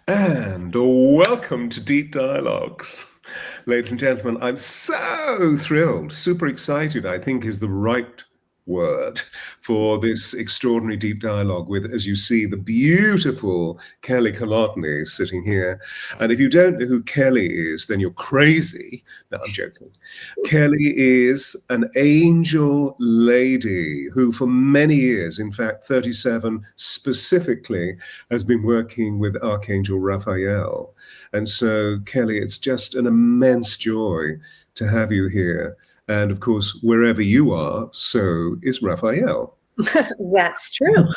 And welcome to Deep Dialogues. Ladies and gentlemen, I'm so thrilled, super excited, I think is the right word for this extraordinary deep dialogue with, as you see, the beautiful Kelly Kolodney sitting here. And if you don't know who Kelly is, then you're crazy. No, I'm joking. Kelly is an angel lady who for many years, in fact 37 specifically, has been working with Archangel Raphael. And so, Kelly, it's just an immense joy to have you here. And of course, wherever you are, so is Raphael. That's true.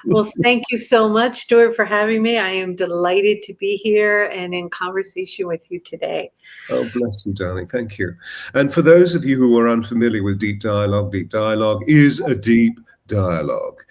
Well, thank you so much, Stewart, for having me. I am delighted to be here and in conversation with you today. Oh, bless you, darling. Thank you. And for those of you who are unfamiliar with Deep Dialogue is a deep dialogue.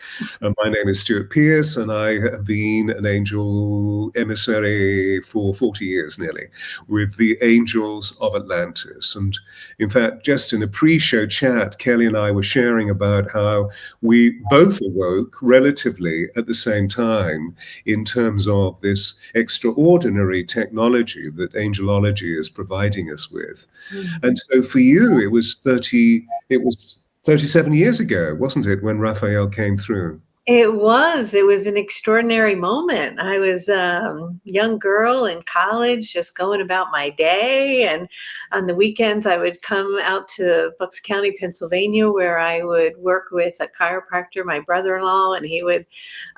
My name is Stewart Pearce, and I have been an angel emissary for 40 years nearly with the Angels of Atlantis. And in fact, just in a pre-show chat, Kelly and I were sharing about how we both awoke relatively at the same time in terms of this extraordinary technology that angelology is providing us with. Mm-hmm. And so for you, it was 37 years ago, wasn't it, when Raphael came through? It was an extraordinary moment. I was a young girl in college, just going about my day. And on the weekends, I would come out to Bucks County, Pennsylvania, where I would work with a chiropractor, my brother-in-law, and he would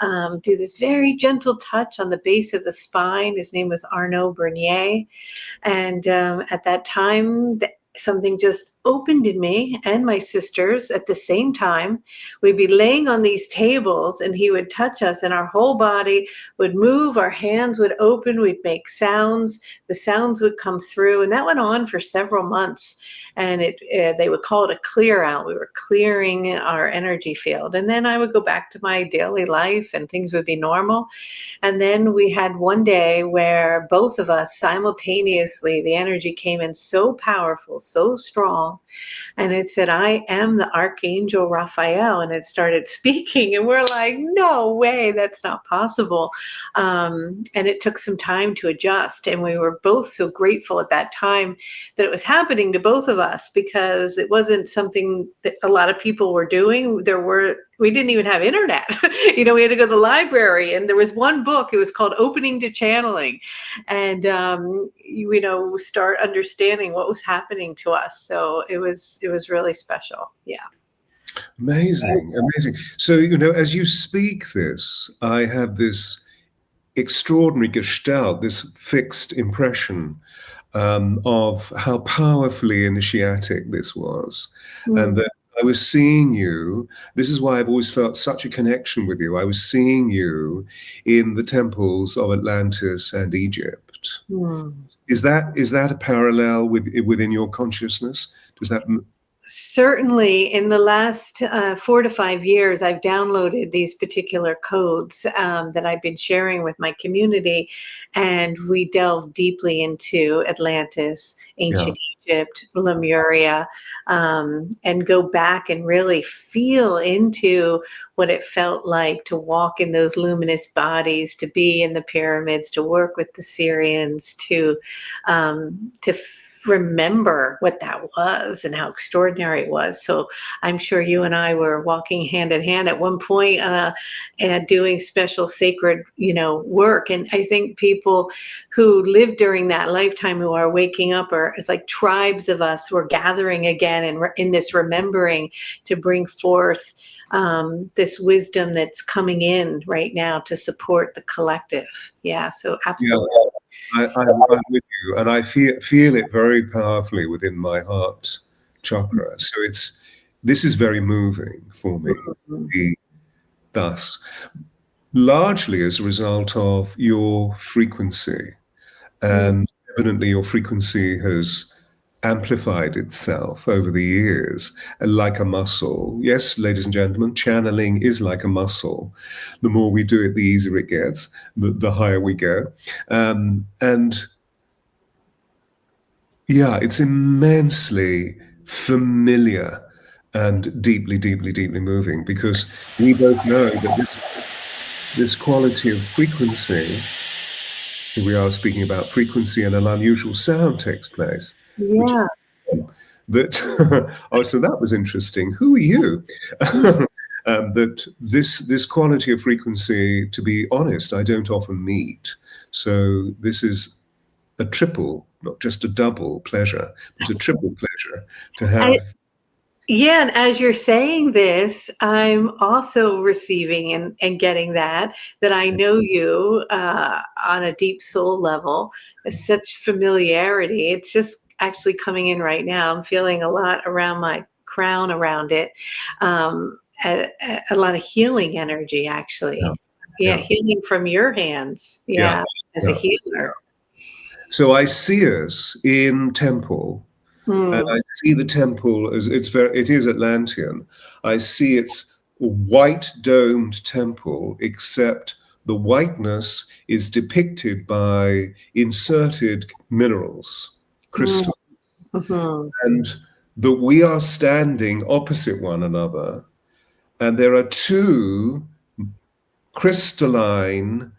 do this very gentle touch on the base of the spine. His name was Arnaud Bernier. And at that time, something just opened in me and my sisters at the same time. We'd be laying on these tables and he would touch us and our whole body would move, our hands would open, we'd make sounds, the sounds would come through, and that went on for several months. And they would call it a clear out. We were clearing our energy field. And then I would go back to my daily life and things would be normal. And then we had one day where both of us simultaneously, the energy came in so powerful, so strong. And it said, "I am the Archangel Raphael." And it started speaking. And we're like, no way, that's not possible. And it took some time to adjust. And we were both so grateful at that time that it was happening to both of us, because it wasn't something that a lot of people were doing. We didn't even have internet. We had to go to the library, and there was one book. It was called Opening to Channeling. And, start understanding what was happening to us. So it was really special. Yeah. Amazing. So, as you speak this, I have this extraordinary gestalt, this fixed impression of how powerfully initiatic this was. And that I was seeing you. This is why I've always felt such a connection with you. I was seeing you in the temples of Atlantis and Egypt. Is that a parallel within your consciousness? Does that? Certainly, in the last 4 to 5 years, I've downloaded these particular codes that I've been sharing with my community, and we delve deeply into Atlantis, ancient Egypt, Lemuria, and go back and really feel into what it felt like to walk in those luminous bodies, to be in the pyramids, to work with the Syrians, to remember what that was and how extraordinary it was. So I'm sure you and I were walking hand in hand at one point and doing special sacred, work. And I think people who lived during that lifetime who are waking up, it's like tribes of us were gathering again and in this remembering to bring forth this wisdom that's coming in right now to support the collective. Yeah, so absolutely. Yeah. I'm with you, and I feel it very powerfully within my heart chakra. So this is very moving for me. Thus, largely as a result of your frequency, and evidently your frequency has amplified itself over the years like a muscle. Yes, ladies and gentlemen, channeling is like a muscle. The more we do it, the easier it gets, the higher we go. It's immensely familiar and deeply, deeply, deeply moving, because we both know that this quality of frequency Here we are speaking about frequency, and an unusual sound takes place, which is Yeah. that. Oh, so that was interesting. Who are you? That this quality of frequency, to be honest, I don't often meet. So this is a triple, not just a double pleasure, but a triple pleasure to have. Yeah, and as you're saying this, I'm also receiving and getting that I know you on a deep soul level. Such familiarity. It's just actually coming in right now. I'm feeling a lot around my crown, around it. A lot of healing energy, Yeah, actually. Yeah, yeah, healing from your hands. yeah, Yeah, as a yeah. healer. So I see us in temple. And Mm, I see the temple as it is Atlantean. I see its white domed temple, except the whiteness is depicted by inserted minerals, mm, crystal, mhm, and that we are standing opposite one another. And there are two crystalline,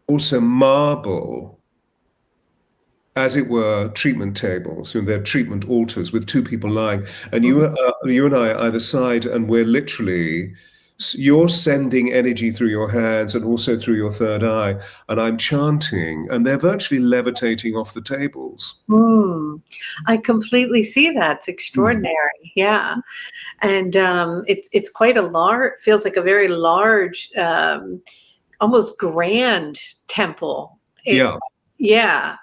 also marble, as it were, treatment tables, and they're treatment altars with two people lying, and mhm. you and I are either side, and we're literally, you're sending energy through your hands and also through your third eye, and I'm chanting, and they're virtually levitating off the tables. Mm. I completely see that. It's Mm. extraordinary. Yeah. And it's quite a large, feels like a very large, almost grand temple. Yeah, Yeah.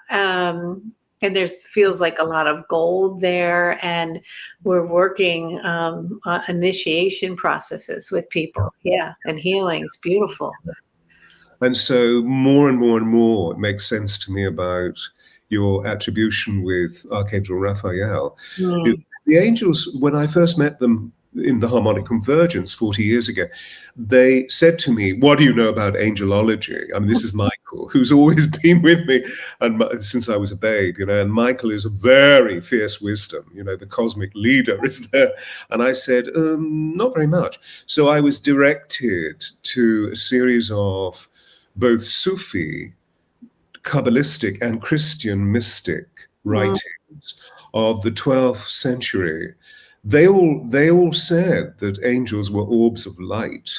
And there's feels like a lot of gold there, and we're working initiation processes with people. Yeah, and healing. It's beautiful. and so more and more and more, it makes sense to me about your attribution with Archangel Raphael. Mm. The angels, when I first met them in the harmonic convergence 40 years ago, they said to me, "What do you know about angelology?" I mean, this is Michael, who's always been with me and since I was a babe, and Michael is a very fierce wisdom, the cosmic leader is there. And I said, not very much. So I was directed to a series of both Sufi, Kabbalistic, and Christian mystic Mm. writings of the 12th century. They all said that angels were orbs of light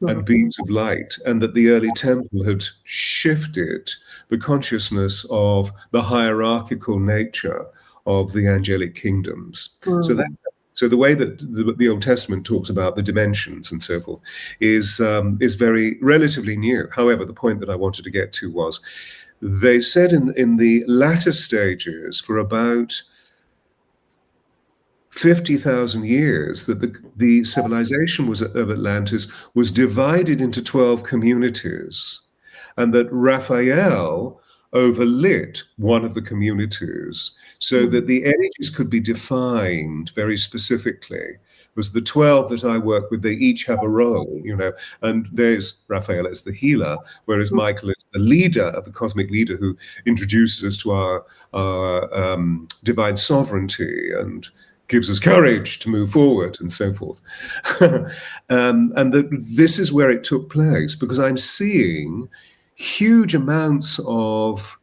and beams of light, and that the early temple had shifted the consciousness of the hierarchical nature of the angelic kingdoms. So that Mm. so the way that the Old Testament talks about the dimensions and so forth is very relatively new. However, the point that I wanted to get to was they said in the latter stages, for about 50,000 years, that the civilization of Atlantis was divided into 12 communities, and that Raphael overlit one of the communities so Mm. that the energies could be defined very specifically. It was the 12 that I work with, they each have a role, and there's Raphael as the healer, whereas Michael is the leader, of the cosmic leader, who introduces us to our divine sovereignty and gives us courage to move forward and so forth. And that this is where it took place, because I'm seeing huge amounts of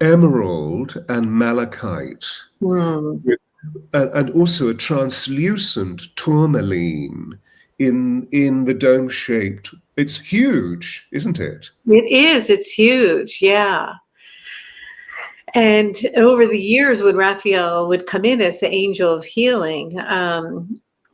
emerald and malachite, Mm. and also a translucent tourmaline in the dome-shaped. It's huge, isn't it? It is. It's huge. Yeah. And over the years, when Raphael would come in as the angel of healing,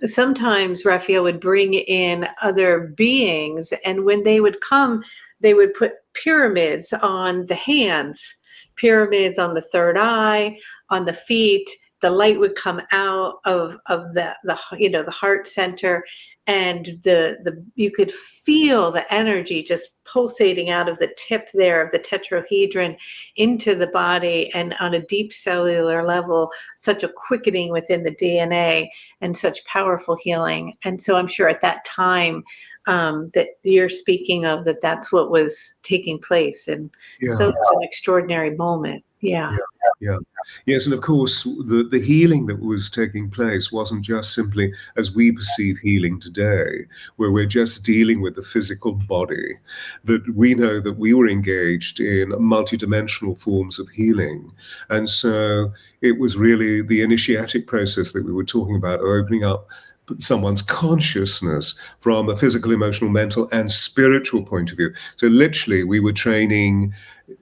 sometimes Raphael would bring in other beings. And when they would come, they would put pyramids on the hands, pyramids on the third eye, on the feet. The light would come out of the heart center, and the you could feel the energy just pulsating out of the tip there of the tetrahedron into the body, and on a deep cellular level, such a quickening within the DNA and such powerful healing. And so I'm sure at that time that you're speaking of, that's what was taking place. And so Yeah. it's an extraordinary moment. Yeah. Yeah, yeah. Yes, and of course, the healing that was taking place wasn't just simply as we perceive healing today, where we're just dealing with the physical body, that we know that we were engaged in multidimensional forms of healing. And so it was really the initiatic process that we were talking about, opening up someone's consciousness from a physical, emotional, mental, and spiritual point of view. So literally, we were training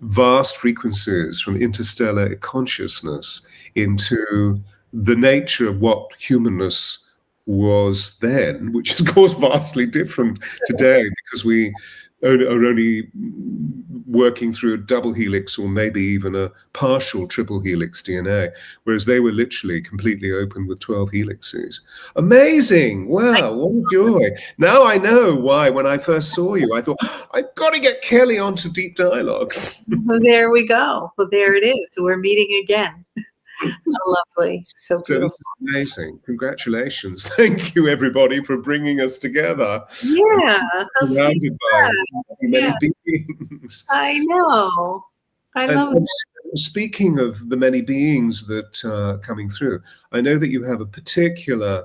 vast frequencies from interstellar consciousness into the nature of what humanness was then, which is of course vastly different today because we are only working through a double helix or maybe even a partial triple helix DNA, whereas they were literally completely open with 12 helixes. Amazing. Wow, what a joy. Now I know why when I first saw you, I thought, I've got to get Kelly onto Deep Dialogues. Well, there we go. Well, there it is. We're meeting again. How lovely. So So beautiful. this is amazing. Congratulations. Thank you, everybody, for bringing us together. Yeah. How sweet Surrounded is by that? many Yeah. beings. I know. I love And that. speaking of the many beings that are coming through, I know that you have a particular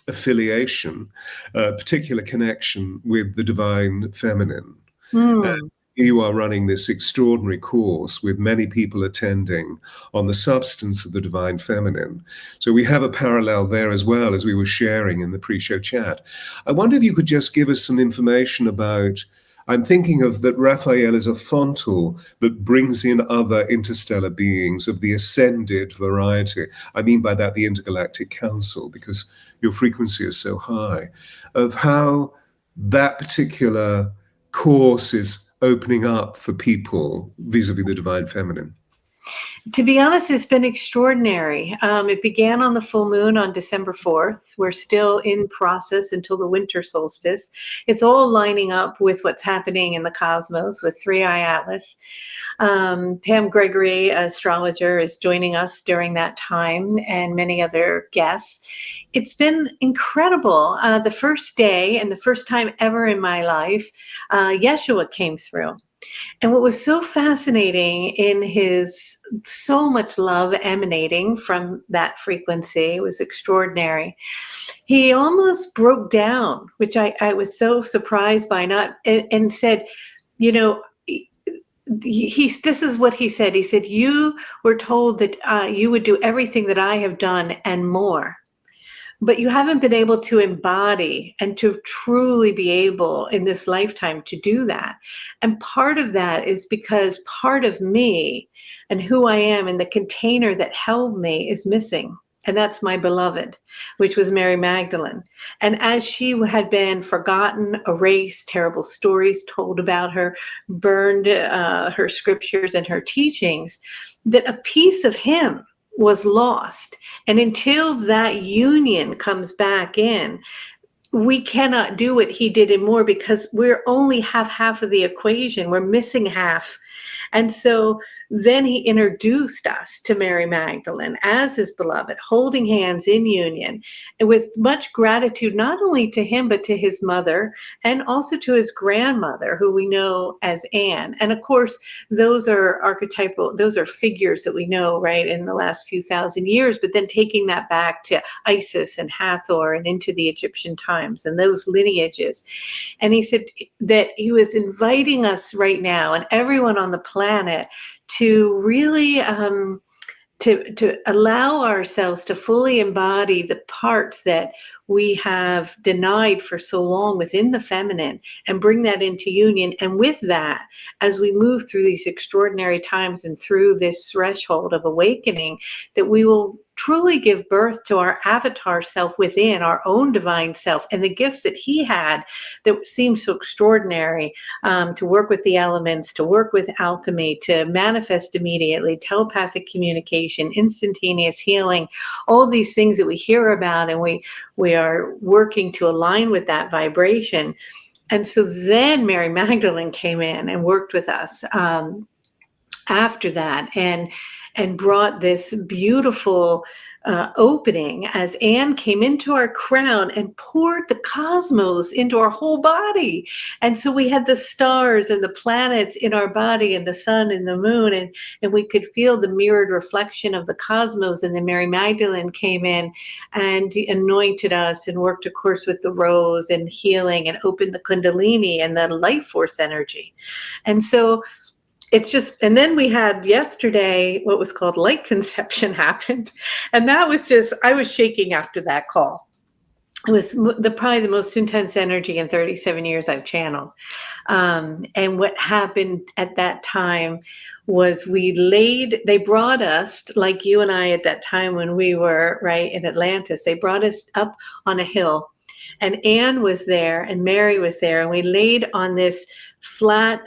affiliation, a particular connection with the divine feminine. Hmm. You are running this extraordinary course with many people attending on the substance of the divine feminine. So we have a parallel there as well, as we were sharing in the pre-show chat. I wonder if you could just give us some information about, I'm thinking of that Raphael is a fontal that brings in other interstellar beings of the ascended variety. I mean by that the intergalactic council, because your frequency is so high, of how that particular course is opening up for people vis-a-vis the divine feminine. To be honest, it's been extraordinary. It began on the full moon on December 4th. We're still in process until the winter solstice. It's all lining up with what's happening in the cosmos with 3i Atlas. Pam Gregory, astrologer, is joining us during that time, and many other guests. It's been incredible. The first day and the first time ever in my life, Yeshua came through. And what was so fascinating in his so much love emanating from that frequency was extraordinary. He almost broke down, which I was so surprised by, not and said, you know, this is what he said. He said, you were told that you would do everything that I have done and more. But you haven't been able to embody and to truly be able in this lifetime to do that. And part of that is because part of me and who I am and the container that held me is missing. And that's my beloved, which was Mary Magdalene. And as she had been forgotten, erased, terrible stories told about her, burned her scriptures and her teachings, that a piece of him was lost. And until that union comes back in, we cannot do what he did and more, because we're only half of the equation. We're missing half. And so then he introduced us to Mary Magdalene as his beloved, holding hands in union, and with much gratitude, not only to him, but to his mother and also to his grandmother, who we know as Anne. And of course, those are archetypal, those are figures that we know, right, in the last few thousand years, but then taking that back to Isis and Hathor and into the Egyptian times and those lineages. And he said that he was inviting us right now and everyone on the planet to really to allow ourselves to fully embody the parts that we have denied for so long within the feminine and bring that into union. And with that, as we move through these extraordinary times and through this threshold of awakening, that we will truly give birth to our avatar self within, our own divine self, and the gifts that he had that seemed so extraordinary, to work with the elements, to work with alchemy, to manifest immediately, telepathic communication, instantaneous healing, all these things that we hear about, and we are working to align with that vibration. And so then Mary Magdalene came in and worked with us after that. And and brought this beautiful opening as Anne came into our crown and poured the cosmos into our whole body. And so we had the stars and the planets in our body and the sun and the moon, and we could feel the mirrored reflection of the cosmos. And then Mary Magdalene came in and anointed us and worked, of course, with the rose and healing and opened the Kundalini and the life force energy. And so it's just, and then we had yesterday, what was called light conception happened. And that was just, I was shaking after that call. It was probably the most intense energy in 37 years I've channeled. And what happened at that time was they brought us, like you and I at that time when we were right in Atlantis, they brought us up on a hill. And Anne was there and Mary was there, and we laid on this flat,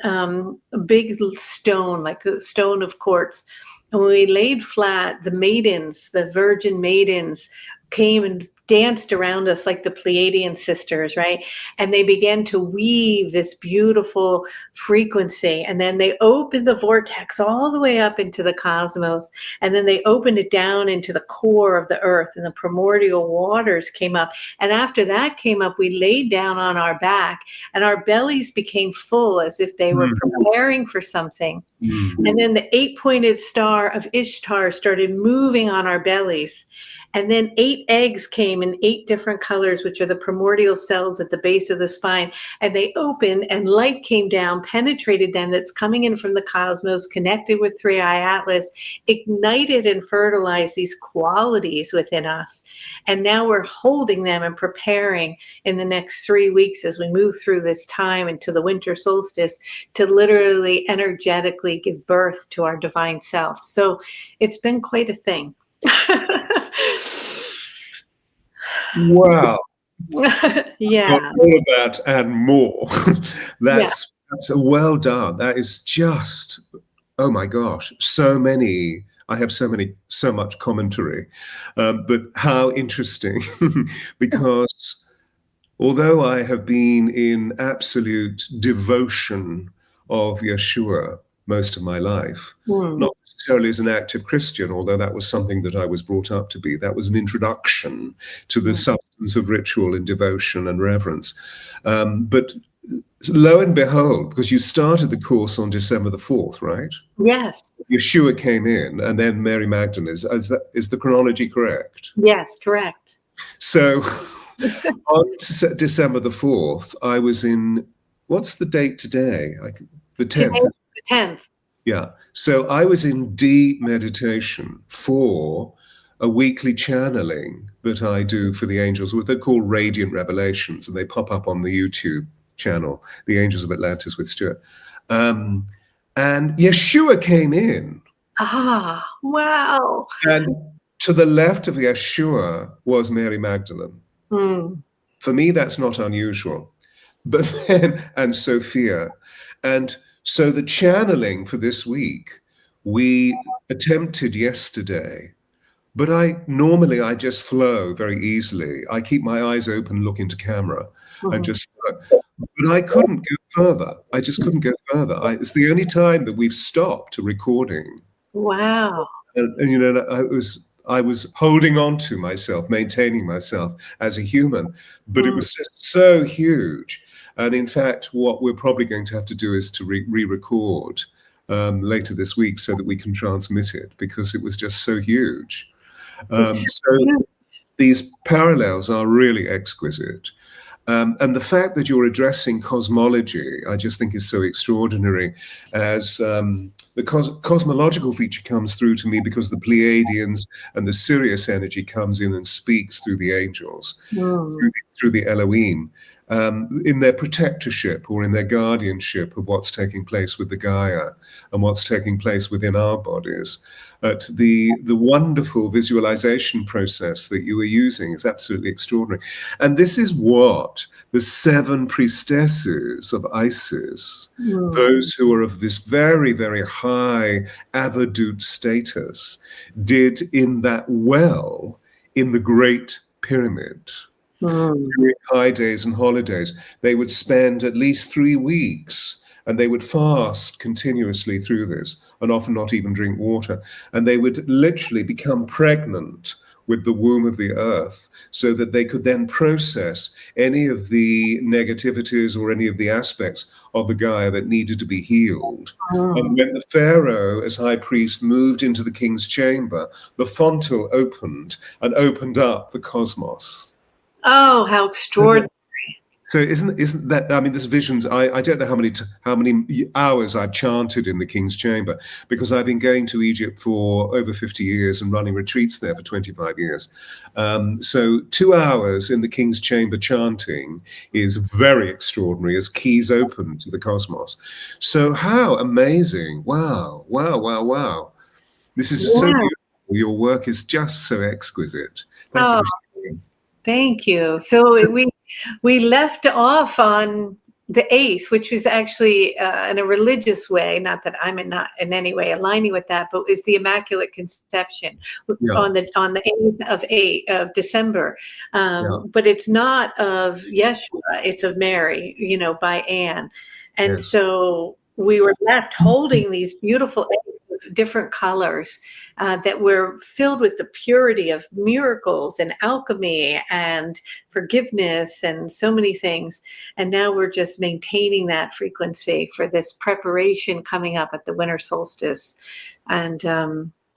big stone, like a stone of quartz. And when we laid flat, the maidens, the virgin maidens, came and danced around us like the Pleiadian sisters, right? And they began to weave this beautiful frequency. And then they opened the vortex all the way up into the cosmos. And then they opened it down into the core of the earth, and the primordial waters came up. And after that came up, we laid down on our back, and our bellies became full as if they were preparing for something. And then the 8-pointed star of Ishtar started moving on our bellies. And then 8 eggs came in 8 different colors, which are the primordial cells at the base of the spine. And they opened, and light came down, penetrated them, that's coming in from the cosmos, connected with 3i Atlas, ignited and fertilized these qualities within us. And now we're holding them and preparing in the next 3 weeks as we move through this time into the winter solstice to literally energetically give birth to our divine self. So it's been quite a thing. Wow. Yeah. All of that and more. That's well done. That is just, oh my gosh, so much commentary. But how interesting, because although I have been in absolute devotion of Yeshua most of my life, not necessarily as an active Christian, although that was something that I was brought up to be. That was an introduction to the substance of ritual and devotion and reverence. But lo and behold, because you started the course on December the 4th, right? Yes. Yeshua came in, and then Mary Magdalene. Is the chronology correct? Yes, correct. So on December the 4th, I was in, what's the date today? The 10th. Today, the 10th. Yeah. So I was in deep meditation for a weekly channeling that I do for the angels. They're called Radiant Revelations, and they pop up on the YouTube channel, The Angels of Atlantis with Stewart. And Yeshua came in. Ah, wow. And to the left of Yeshua was Mary Magdalene. For me, that's not unusual. But then, and Sophia. And so the channeling for this week, we attempted yesterday, but I just flow very easily. I keep my eyes open, look into camera, and just flow. But I couldn't go further. I just couldn't go further. It's the only time that we've stopped a recording. Wow. And you know, I was holding on to myself, maintaining myself as a human, but it was just so huge. And in fact, what we're probably going to have to do is to re-record later this week so that we can transmit it, because it was just so huge. So these parallels are really exquisite. And the fact that you're addressing cosmology, I just think is so extraordinary, as the cosmological feature comes through to me because the Pleiadians and the Sirius energy comes in and speaks through the angels, through the Elohim, in their protectorship or in their guardianship of what's taking place with the Gaia and what's taking place within our bodies. The wonderful visualization process that you were using is absolutely extraordinary. And this is what the 7 priestesses of Isis, those who are of this very, very high avadut status, did in that well in the Great Pyramid. During high days and holidays, they would spend at least 3 weeks and they would fast continuously through this and often not even drink water. And they would literally become pregnant with the womb of the earth so that they could then process any of the negativities or any of the aspects of the Gaia that needed to be healed. And when the Pharaoh, as high priest, moved into the king's chamber, the fontal opened and opened up the cosmos. Oh, how extraordinary. So isn't that, I mean, this visions, I don't know how many hours I've chanted in the King's Chamber, because I've been going to Egypt for over 50 years and running retreats there for 25 years. So 2 hours in the King's Chamber chanting is very extraordinary as keys open to the cosmos. So how amazing. Wow, wow, wow, wow. This is so beautiful. Your work is just so exquisite. Thank you for sharing. Thank you. So we left off on the 8th, which was actually in a religious way, not that I'm not in any way aligning with that, but is the Immaculate Conception on the 8th of December. But it's not of Yeshua, it's of Mary, by Anne. And so we were left holding these beautiful eggs of different colors that were filled with the purity of miracles and alchemy and forgiveness and so many things. And now we're just maintaining that frequency for this preparation coming up at the winter solstice. And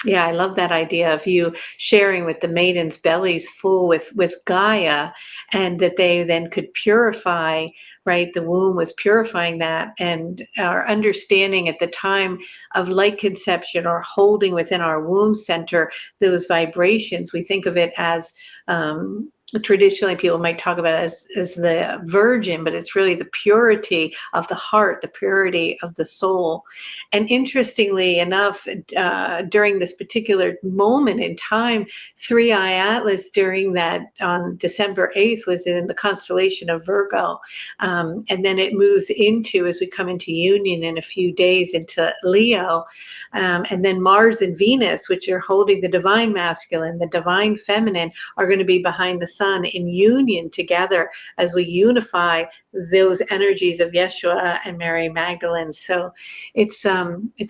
I love that idea of you sharing with the maidens' bellies full with Gaia, and that they then could purify, right? The womb was purifying that, and our understanding at the time of light conception, or holding within our womb center those vibrations. We think of it as traditionally people might talk about it as the virgin, but it's really the purity of the heart, the purity of the soul. And interestingly enough, during this particular moment in time, 3i Atlas during that on December 8th was in the constellation of Virgo. And then it moves into, as we come into union in a few days, into Leo. And then Mars and Venus, which are holding the divine masculine, the divine feminine, are going to be behind the sun in union together as we unify those energies of Yeshua and Mary Magdalene. So it's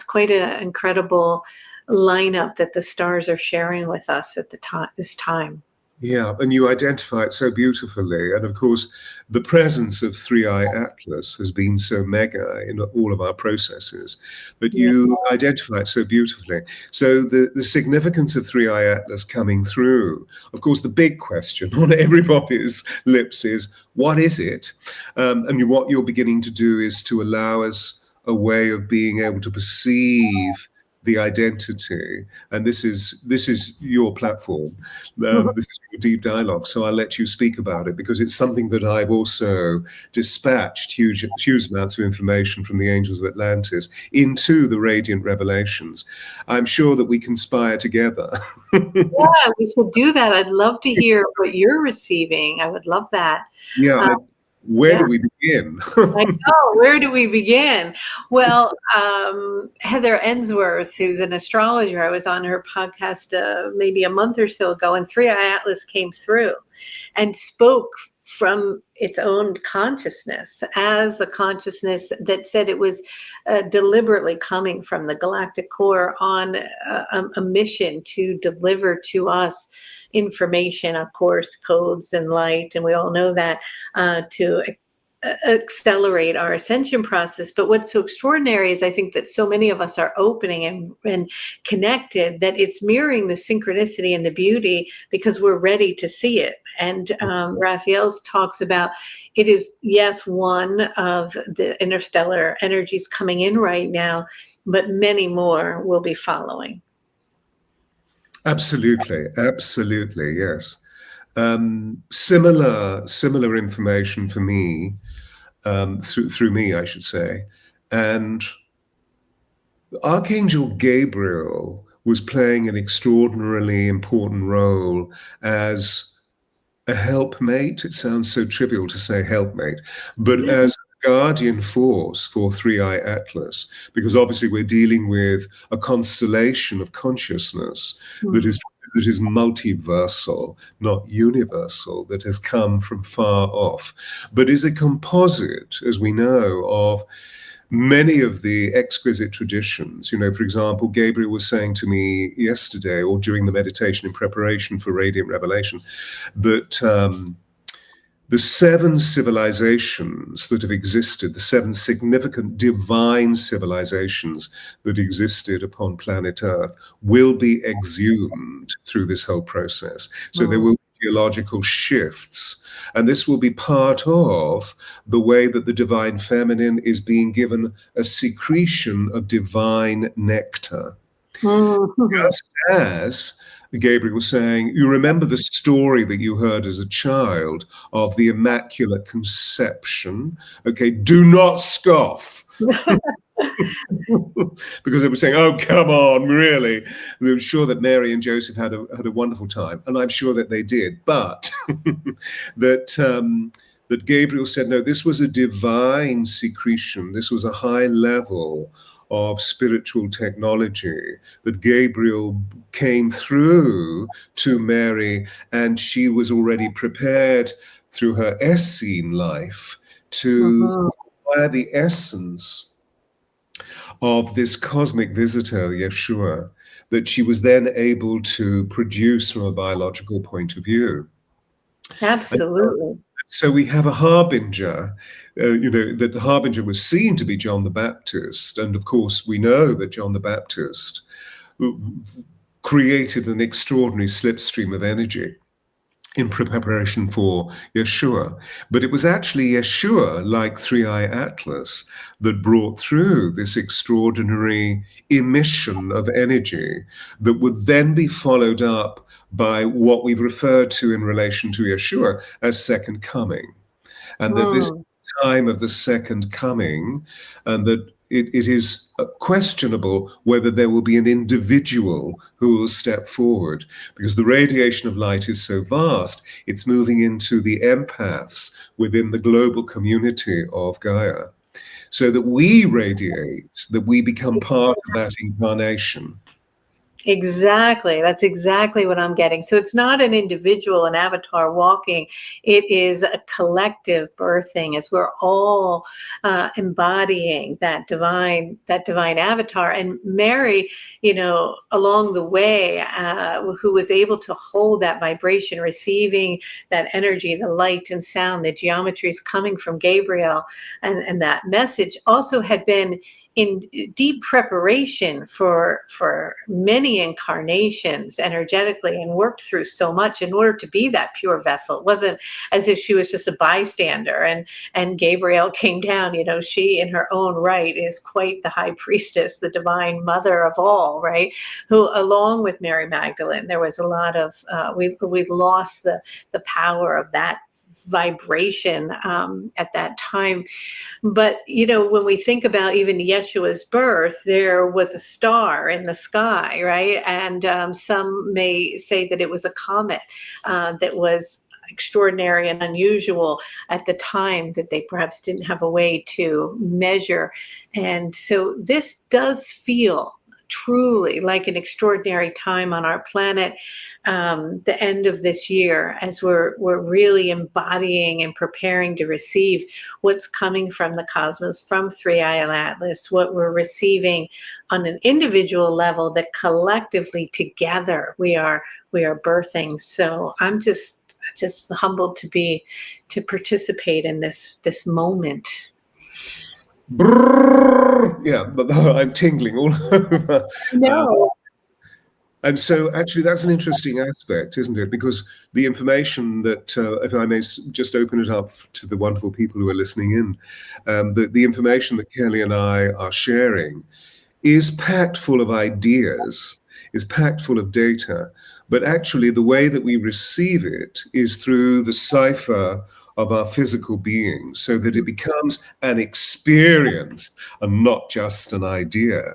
quite an incredible lineup that the stars are sharing with us at this time. Yeah, and you identify it so beautifully. And of course, the presence of 3i Atlas has been so mega in all of our processes, but you identify it so beautifully. So the significance of 3i Atlas coming through, of course, the big question on everybody's lips is, what is it? And what you're beginning to do is to allow us a way of being able to perceive the identity, and this is your platform, this is your deep dialogue, so I'll let you speak about it, because it's something that I've also dispatched huge amounts of information from the angels of Atlantis into the radiant revelations. I'm sure that we conspire together. Yeah, we should do that. I'd love to hear what you're receiving. I would love that. Where do we begin? I know. Where do we begin? Well, Heather Ensworth, who's an astrologer, I was on her podcast maybe a month or so ago, and 3i Atlas came through and spoke from its own consciousness as a consciousness that said it was deliberately coming from the galactic core on a mission to deliver to us information, of course, codes and light, and we all know that, to accelerate our ascension process. But what's so extraordinary is I think that so many of us are opening and connected, that it's mirroring the synchronicity and the beauty because we're ready to see it. And Raphael talks about it is, yes, one of the interstellar energies coming in right now, but many more will be following. Absolutely, yes. Similar information for me, through me, I should say. And Archangel Gabriel was playing an extraordinarily important role as a helpmate. It sounds so trivial to say helpmate, but as a guardian force for 3i Atlas, because obviously we're dealing with a constellation of consciousness that is multiversal, not universal, that has come from far off, but is a composite, as we know, of many of the exquisite traditions, for example, Gabriel was saying to me yesterday or during the meditation in preparation for Radiant Revelation that the 7 civilizations that have existed, the 7 significant divine civilizations that existed upon planet Earth, will be exhumed through this whole process. So there will be geological shifts. And this will be part of the way that the divine feminine is being given a secretion of divine nectar. Just as Gabriel was saying, you remember the story that you heard as a child of the Immaculate Conception. Okay, do not scoff. Because they were saying, oh, come on, really? They were sure that Mary and Joseph had a wonderful time, and I'm sure that they did, but that Gabriel said, no, this was a divine secretion. This was a high level of spiritual technology that Gabriel came through to Mary, and she was already prepared through her Essene life to acquire the essence of this cosmic visitor, Yeshua, that she was then able to produce from a biological point of view. Absolutely. So we have a harbinger, that the harbinger was seen to be John the Baptist. And of course, we know that John the Baptist created an extraordinary slipstream of energy in preparation for Yeshua. But it was actually Yeshua, like Three-Eye Atlas, that brought through this extraordinary emission of energy that would then be followed up by what we've referred to in relation to Yeshua as second coming. And that this time of the second coming, and that it is questionable whether there will be an individual who will step forward, because the radiation of light is so vast, it's moving into the empaths within the global community of Gaia, so that we radiate, that we become part of that incarnation. Exactly. That's exactly what I'm getting. So it's not an individual, an avatar walking. It is a collective birthing as we're all embodying that divine avatar. And Mary, along the way, who was able to hold that vibration, receiving that energy, the light and sound, the geometries coming from Gabriel, and that message also had been in deep preparation for many incarnations energetically, and worked through so much in order to be that pure vessel. It wasn't as if she was just a bystander and Gabriel came down. She in her own right is quite the high priestess, the divine mother of all, right? Who, along with Mary Magdalene, there was a lot of, we lost the power of that vibration at that time. But when we think about even Yeshua's birth, there was a star in the sky, right? And some may say that it was a comet that was extraordinary and unusual at the time, that they perhaps didn't have a way to measure. And so this does feel truly like an extraordinary time on our planet, the end of this year, as we're really embodying and preparing to receive what's coming from the cosmos, from Three-Eye Atlas, what we're receiving on an individual level, that collectively together we are birthing. So I'm just humbled to participate in this moment. Brrr, yeah, but I'm tingling all over. No. And so actually that's an interesting aspect, isn't it? Because the information that, if I may just open it up to the wonderful people who are listening in, the information that Kelly and I are sharing is packed full of ideas, is packed full of data, but actually the way that we receive it is through the cipher of our physical being, so that it becomes an experience and not just an idea.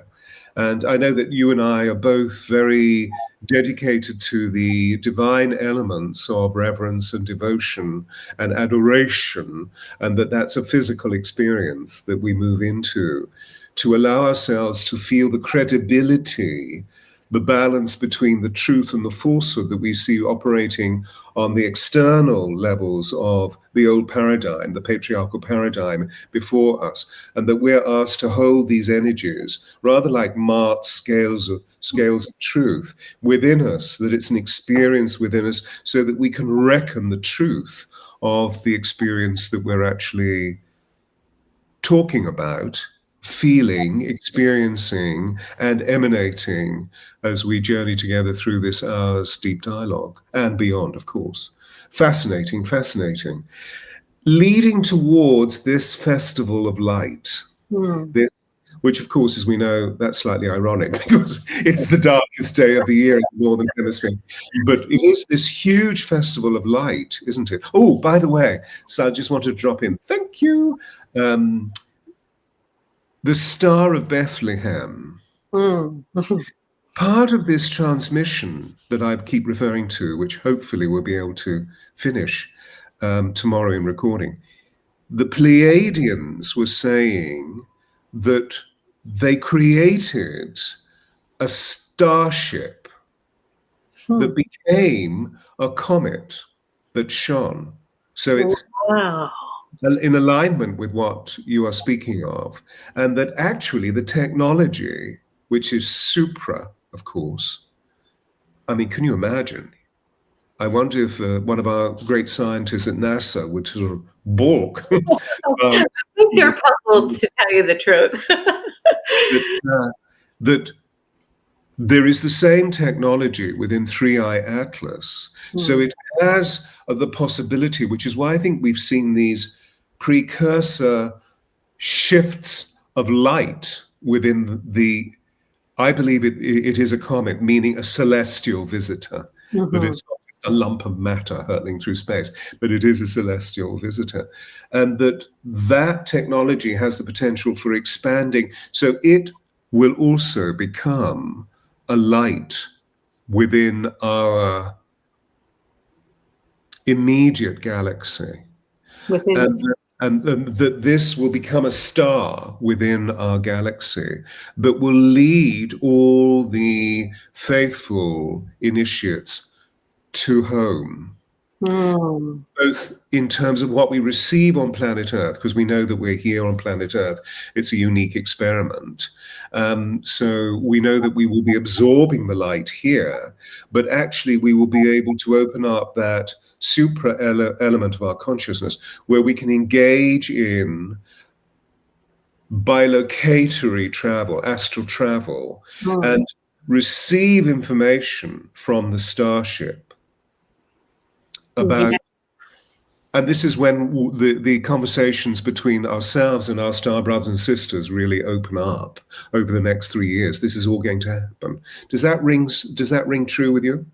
And I know that you and I are both very dedicated to the divine elements of reverence and devotion and adoration, and that's a physical experience that we move into to allow ourselves to feel the credibility the balance between the truth and the falsehood that we see operating on the external levels of the old paradigm, the patriarchal paradigm before us, and that we're asked to hold these energies rather like marked scales of truth within us, that it's an experience within us, so that we can reckon the truth of the experience that we're actually talking about, feeling, experiencing, and emanating as we journey together through this hour's deep dialogue and beyond, of course. Fascinating, fascinating. Leading towards this festival of light, this, which of course, as we know, that's slightly ironic because it's the darkest day of the year in the Northern Hemisphere. But it is this huge festival of light, isn't it? Oh, by the way, so I just want to drop in. Thank you. The Star of Bethlehem. Part of this transmission that I keep referring to, which hopefully we'll be able to finish tomorrow in recording, the Pleiadians were saying that they created a starship that became a comet that shone. So it's in alignment with what you are speaking of, and that actually the technology, which is supra, of course, I mean, can you imagine? I wonder if one of our great scientists at NASA would sort of balk. I think they're puzzled, to tell you the truth. that there is the same technology within 3i Atlas. So it has the possibility, which is why I think we've seen these precursor shifts of light within the, I believe it is a comet, meaning a celestial visitor, that it's not a lump of matter hurtling through space, but it is a celestial visitor. And that technology has the potential for expanding. So it will also become a light within our immediate galaxy. And that this will become a star within our galaxy that will lead all the faithful initiates to home. Both in terms of what we receive on planet Earth, because we know that we're here on planet Earth, it's a unique experiment. So we know that we will be absorbing the light here, but actually we will be able to open up that supra element of our consciousness where we can engage in bilocatory travel, astral travel, and receive information from the starship about, and this is when the conversations between ourselves and our star brothers and sisters really open up over the next 3 years. This is all going to happen. Does that ring true with you?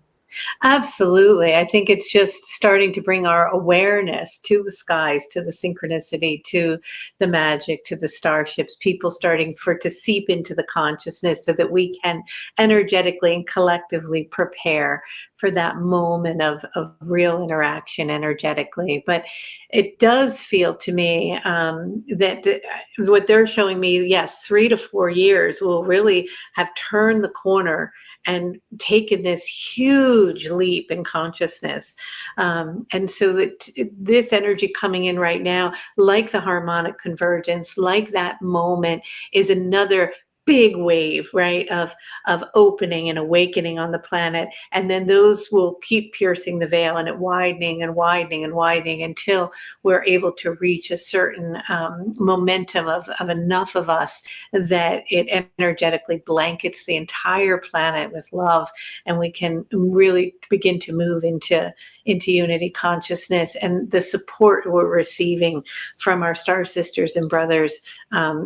Absolutely. I think it's just starting to bring our awareness to the skies, to the synchronicity, to the magic, to the starships, people starting to seep into the consciousness so that we can energetically and collectively prepare for that moment of real interaction energetically. But it does feel to me that what they're showing me, yes, 3 to 4 years will really have turned the corner and taken this huge leap in consciousness. And so that this energy coming in right now, like the harmonic convergence, like that moment, is another big wave, right, of opening and awakening on the planet. And then those will keep piercing the veil, and it widening and widening and widening until we're able to reach a certain momentum of enough of us that it energetically blankets the entire planet with love, and we can really begin to move into unity consciousness. And the support we're receiving from our star sisters and brothers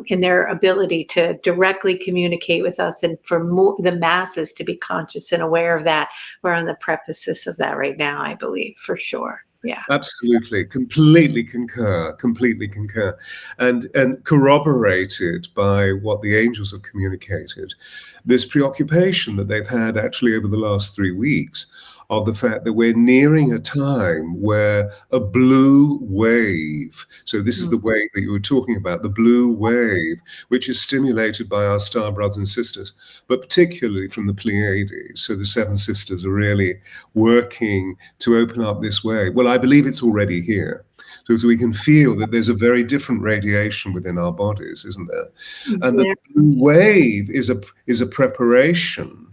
in their ability to directly communicate with us, and for the masses to be conscious and aware of that. We're on the precipice of that right now, I believe, for sure. Yeah, absolutely, completely concur, and corroborated by what the angels have communicated. This preoccupation that they've had actually over the last 3 weeks of the fact that we're nearing a time where a blue wave, so this is the wave that you were talking about, the blue wave, which is stimulated by our star brothers and sisters, but particularly from the Pleiades. So the seven sisters are really working to open up this way. Well, I believe it's already here. So we can feel that there's a very different radiation within our bodies, isn't there? And the blue wave is a preparation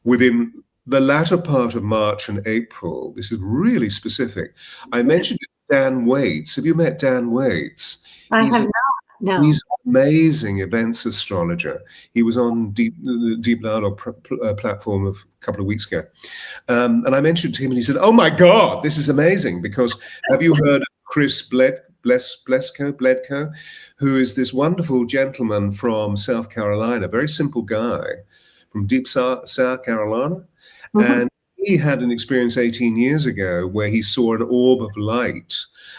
within the latter part of March and April. This is really specific. I mentioned Dan Waits. Have you met Dan Waits? I have not. No. He's an amazing events astrologer. He was on the Deep Dialogue platform a couple of weeks ago. And I mentioned to him and he said, oh my God, this is amazing, because have you heard of Chris Bledko, who is this wonderful gentleman from South Carolina, very simple guy from deep South Carolina. And he had an experience 18 years ago where he saw an orb of light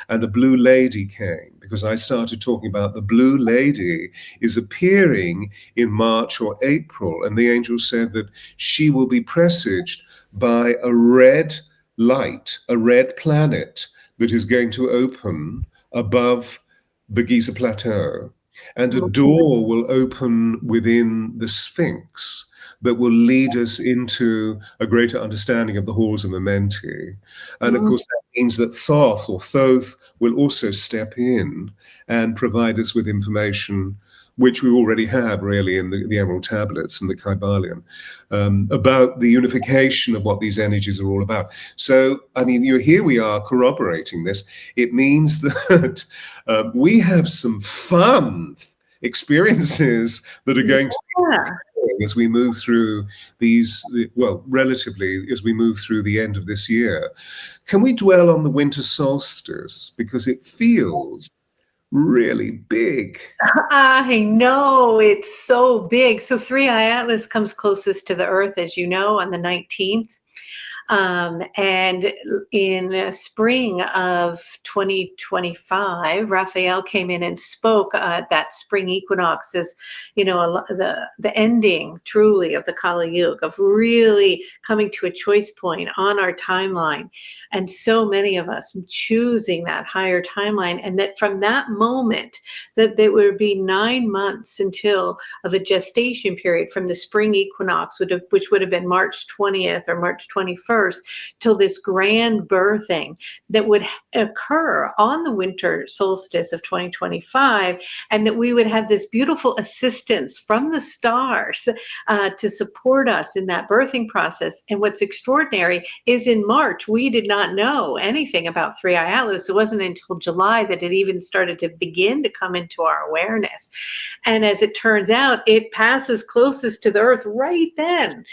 and a blue lady came, because I started talking about the blue lady is appearing in March or April. And the angel said that she will be presaged by a red light, a red planet that is going to open above the Giza Plateau. And a door will open within the Sphinx that will lead us into a greater understanding of the halls of Mementi. And of course, that means that Thoth or Thoth will also step in and provide us with information, which we already have really in the Emerald Tablets and the Kybalion, about the unification of what these energies are all about. So, I mean, here we are corroborating this. It means that we have some fun experiences that are going to be as we move through these, well, relatively as we move through the end of this year. Can we dwell on the winter solstice? Because it feels really big. I know, it's so big. So 3i Atlas comes closest to the Earth, as you know, on the 19th. And in spring of 2025, Raphael came in and spoke at that spring equinox as, you know, the ending truly of the Kali Yuga, of really coming to a choice point on our timeline. And so many of us choosing that higher timeline, and that from that moment, that there would be 9 months until of a gestation period from the spring equinox, which would have been March 20th or March 21st, till this grand birthing that would occur on the winter solstice of 2025, and that we would have this beautiful assistance from the stars to support us in that birthing process. And what's extraordinary is in March, we did not know anything about 3i Atlas. It wasn't until July that it even started to begin to come into our awareness. And as it turns out, it passes closest to the Earth right then,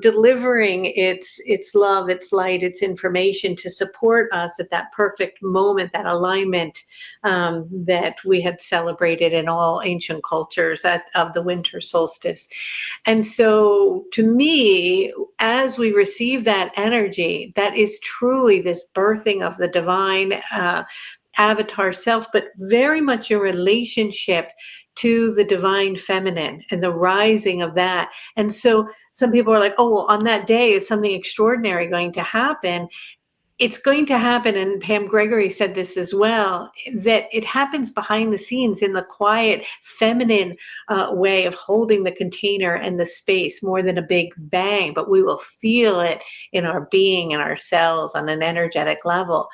delivering its love, its light, its information to support us at that perfect moment, that alignment that we had celebrated in all ancient cultures of the winter solstice. And so to me, as we receive that energy, that is truly this birthing of the divine avatar self, but very much a relationship to the divine feminine and the rising of that. And so some people are like, oh, well, on that day is something extraordinary going to happen. It's going to happen, and Pam Gregory said this as well, that it happens behind the scenes in the quiet, feminine way of holding the container and the space more than a big bang, but we will feel it in our being and our cells on an energetic level.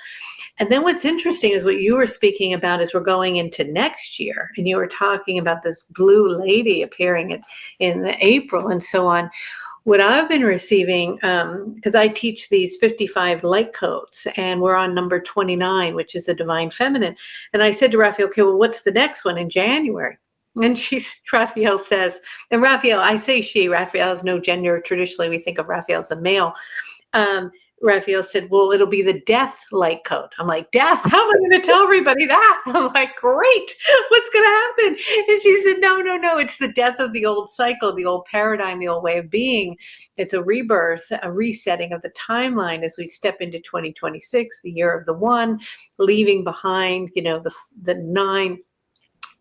And then what's interesting is what you were speaking about as we're going into next year, and you were talking about this blue lady appearing in April and so on. What I've been receiving, because I teach these 55 light codes, and we're on number 29, which is the divine feminine. And I said to Raphael, okay, well, what's the next one in January? And Raphael says, and Raphael, I say she, Raphael has no gender. Traditionally, we think of Raphael as a male. Raphael said, well, it'll be the death light code. I'm like, death? How am I going to tell everybody that? I'm like, great. What's going to happen? And she said, no. It's the death of the old cycle, the old paradigm, the old way of being. It's a rebirth, a resetting of the timeline as we step into 2026, the year of the one, leaving behind, the 9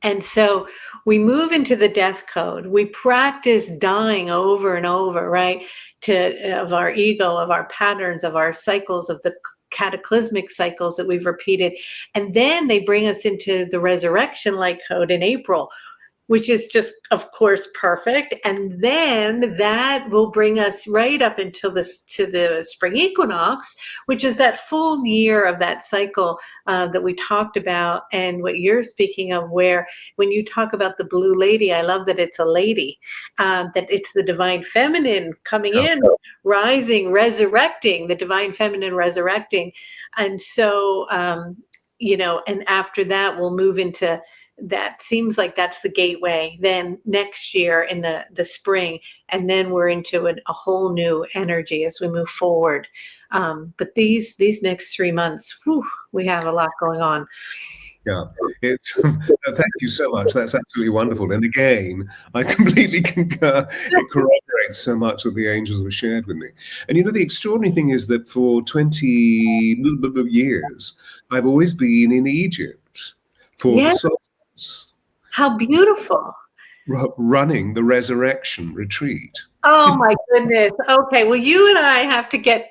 And so we move into the death code. We practice dying over and over, right? Of our ego, of our patterns, of our cycles, of the cataclysmic cycles that we've repeated. And then they bring us into the resurrection light code in April, which is just, of course, perfect. And then that will bring us right up until to the spring equinox, which is that full year of that cycle that we talked about. And what you're speaking of, where when you talk about the blue lady, I love that it's a lady, that it's the divine feminine coming in, rising, resurrecting, the divine feminine resurrecting. And so, and after that, we'll move into, that seems like that's the gateway. Then next year in the spring, and then we're into a whole new energy as we move forward. But these next 3 months, we have a lot going on. Yeah, thank you so much. That's absolutely wonderful. And again, I completely concur. It corroborates so much that the angels have shared with me. And the extraordinary thing is that for 20 years, I've always been in Egypt for the solstice. How beautiful. Running the resurrection retreat. Oh my goodness. Okay. Well, you and I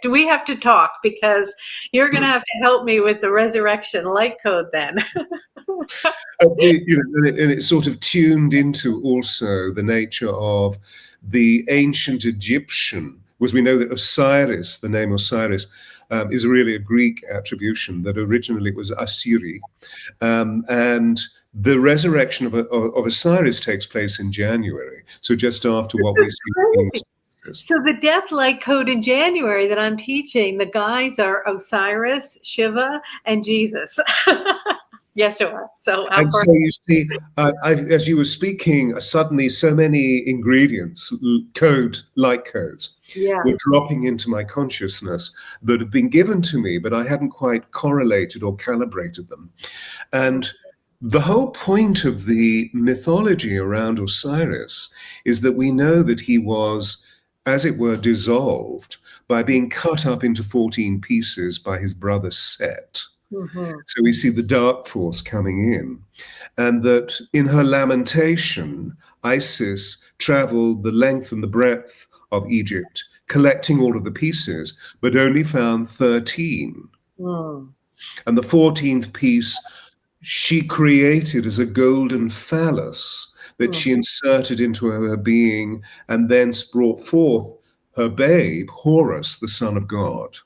we have to talk, because you're going to have to help me with the resurrection light code then. And it's sort of tuned into also the nature of the ancient Egyptian, because we know that Osiris, the name Osiris, is really a Greek attribution, that originally it was Asiri. And the resurrection of Osiris takes place in January, so just after what we see. So the death light code in January that I'm teaching, the guys are Osiris, Shiva, and Jesus. Yeshua. So you see, as you were speaking, suddenly so many ingredients, light codes, were dropping into my consciousness that have been given to me, but I hadn't quite correlated or calibrated them. And the whole point of the mythology around Osiris is that we know that he was, as it were, dissolved by being cut up into 14 pieces by his brother Set. So we see the dark force coming in, and that in her lamentation, Isis traveled the length and the breadth of Egypt, collecting all of the pieces, but only found 13. And the 14th piece she created as a golden phallus that she inserted into her being, and then brought forth her babe, Horus, the son of God.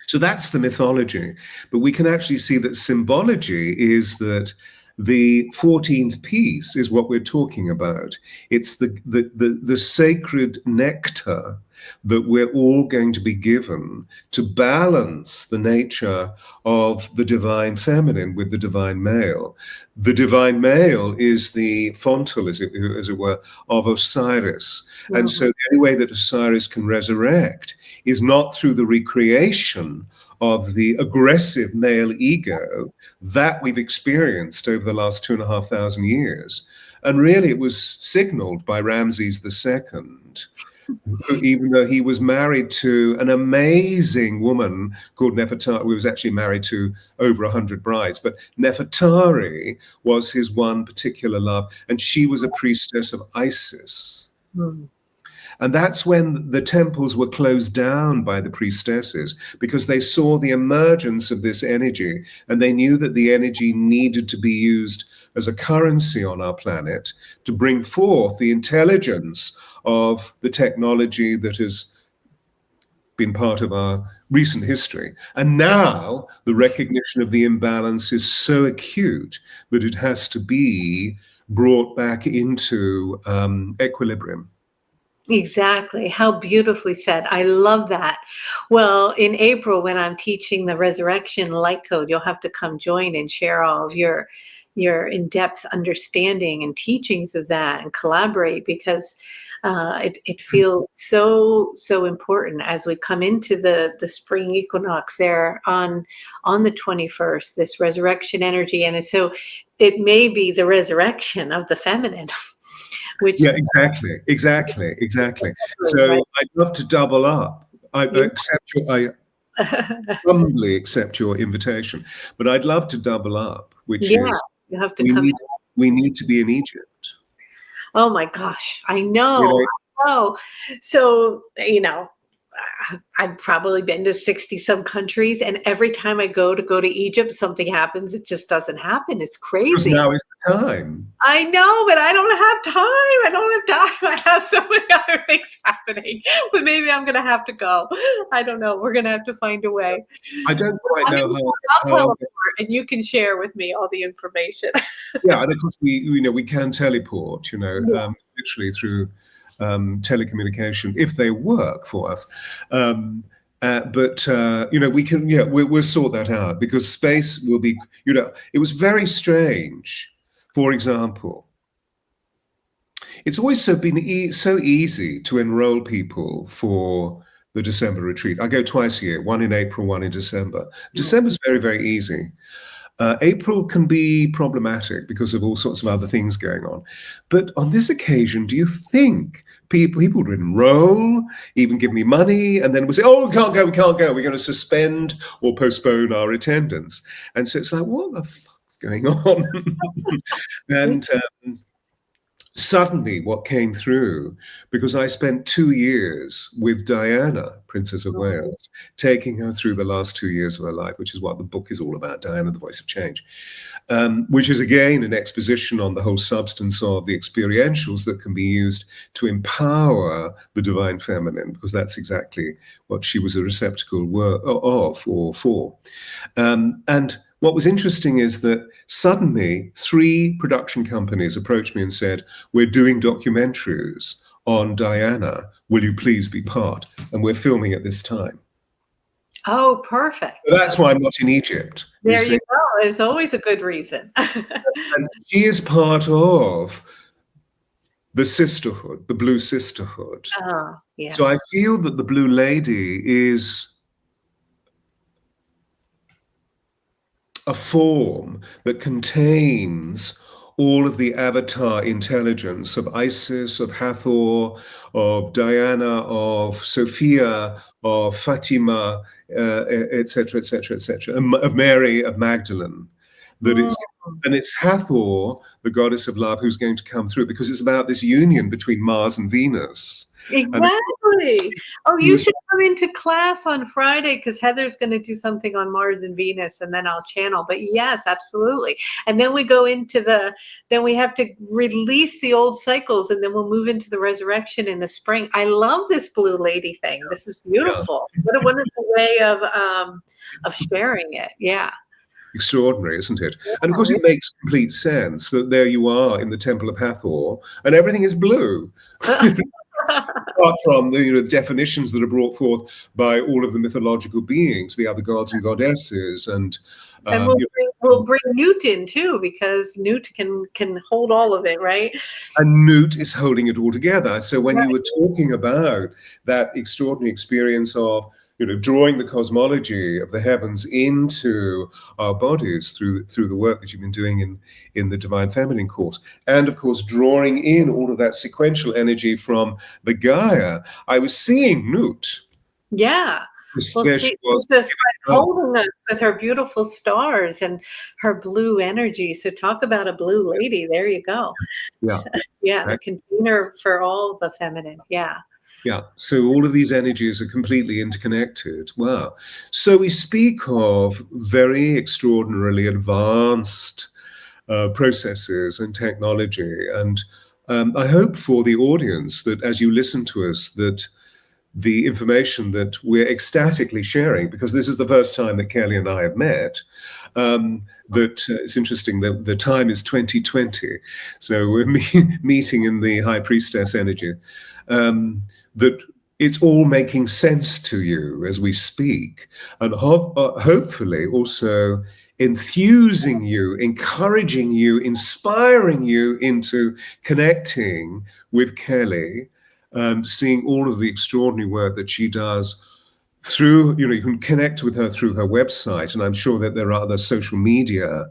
So that's the mythology. But we can actually see that symbology is that the 14th piece is what we're talking about. It's the sacred nectar that we're all going to be given to balance the nature of the divine feminine with the divine male. The divine male is the fontal, as it were, of Osiris. And so the only way that Osiris can resurrect is not through the recreation of the aggressive male ego that we've experienced over the last 2,500 years. And really it was signaled by Ramses II, even though he was married to an amazing woman called Nefertari. He was actually married to over 100 brides, but Nefertari was his one particular love, and she was a priestess of Isis. And that's when the temples were closed down by the priestesses, because they saw the emergence of this energy, and they knew that the energy needed to be used as a currency on our planet to bring forth the intelligence of the technology that has been part of our recent history. And now the recognition of the imbalance is so acute that it has to be brought back into equilibrium. Exactly. How beautifully said. I love that. Well, in April, when I'm teaching the resurrection light code, you'll have to come join and share all of your in-depth understanding and teachings of that, and collaborate, because it feels so important as we come into the spring equinox there on the 21st, this resurrection energy. And so it may be the resurrection of the feminine. Exactly. So Right. I'd love to double up. I humbly accept your invitation, but I'd love to double up, which is You have to come. we need to be in Egypt. Oh my gosh, I know. You know, I know. So, I've probably been to 60 some countries, and every time I go to Egypt, something happens. It just doesn't happen. It's because crazy. now is the time. I know, but I don't have time. I don't have time. I have so many other things happening. But maybe I'm gonna have to go. I don't know. We're gonna have to find a way. I don't quite know I'll teleport, and you can share with me all the information. Yeah, and of course we can teleport, Yeah. literally through telecommunication if they work for us. But we can, we'll sort that out, because space will be, it was very strange. For example, it's always been so easy to enroll people for the December retreat. I go twice a year, one in April, one in December. December's very, very easy. April can be problematic because of all sorts of other things going on. But on this occasion, do you think people would enroll, even give me money, and then we'll say, oh, we can't go, we're going to suspend or postpone our attendance? And so it's like, what the fuck's going on? And suddenly what came through, because I spent 2 years with Diana, Princess of Wales, taking her through the last 2 years of her life, which is what the book is all about, Diana, the Voice of Change, which is again an exposition on the whole substance of the experientials that can be used to empower the divine feminine, because that's exactly what she was a receptacle of or for. And what was interesting is that suddenly 3 production companies approached me and said, we're doing documentaries on Diana. Will you please be part? And we're filming at this time. Oh, perfect. So that's why I'm not in Egypt. There you go. There's always a good reason. And she is part of the sisterhood, the Blue Sisterhood. Oh, yeah. So I feel that the Blue Lady is a form that contains all of the avatar intelligence of Isis, of Hathor, of Diana, of Sophia, of Fatima, etc., etc., etc., of Mary, of Magdalene. And it's Hathor, the goddess of love, who's going to come through, because it's about this union between Mars and Venus. Exactly. Oh, you should come into class on Friday, because Heather's going to do something on Mars and Venus, and then I'll channel. But yes, absolutely. And then we go into then we have to release the old cycles, and then we'll move into the resurrection in the spring. I love this Blue Lady thing. This is beautiful. Yeah. What a wonderful way of sharing it. Yeah. Extraordinary, isn't it? Yeah. And of course, it makes complete sense that there you are in the Temple of Hathor, and everything is blue. Apart from the definitions that are brought forth by all of the mythological beings, the other gods and goddesses, and we'll bring Newt in too, because Newt can hold all of it, right? And Newt is holding it all together. So when you were talking about that extraordinary experience of drawing the cosmology of the heavens into our bodies through the work that you've been doing in the Divine Feminine course, and of course drawing in all of that sequential energy from the Gaia, I was seeing Newt. Yeah. Well, she was just holding us with her beautiful stars and her blue energy. So talk about a blue lady. There you go. Yeah. Yeah, the container for all the feminine. Yeah. Yeah, so all of these energies are completely interconnected. Wow. So we speak of very extraordinarily advanced processes and technology. And I hope for the audience that as you listen to us, that the information that we're ecstatically sharing, because this is the first time that Kelly and I have met, that it's interesting that the time is 2020. So we're meeting in the High Priestess energy. That it's all making sense to you as we speak, and hopefully also enthusing you, encouraging you, inspiring you into connecting with Kelly and seeing all of the extraordinary work that she does through, you can connect with her through her website, and I'm sure that there are other social media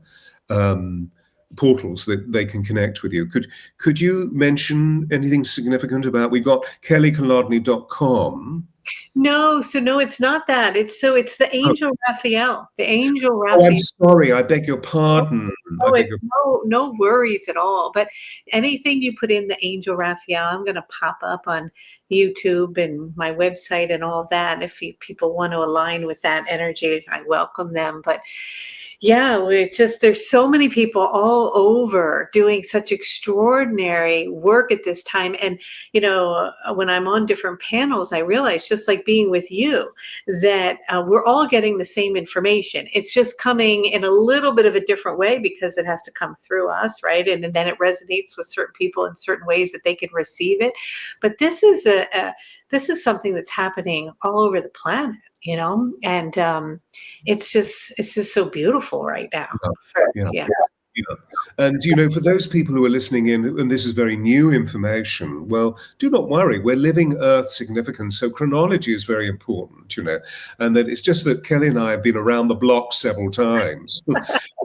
portals that they can connect with you. Could you mention anything significant about, we've got kellykolodney.com. No, so no, it's not that. It's the Oh, angel Raphael. The angel oh, I'm Raphael. sorry. I beg your pardon. I Oh, beg it's your no worries at all. But anything you put in the angel Raphael, I'm going to pop up on YouTube and my website and all that. And if people want to align with that energy, I welcome them. But yeah, there's so many people all over doing such extraordinary work at this time. And, when I'm on different panels, I realize, just like being with you, that we're all getting the same information. It's just coming in a little bit of a different way because it has to come through us, right? And then it resonates with certain people in certain ways that they can receive it. But this is this is something that's happening all over the planet, and it's just so beautiful right now. yeah. Yeah. Yeah. And, for those people who are listening in, and this is very new information, well, do not worry. We're living Earth significance. So chronology is very important, and that it's just that Kelly and I have been around the block several times,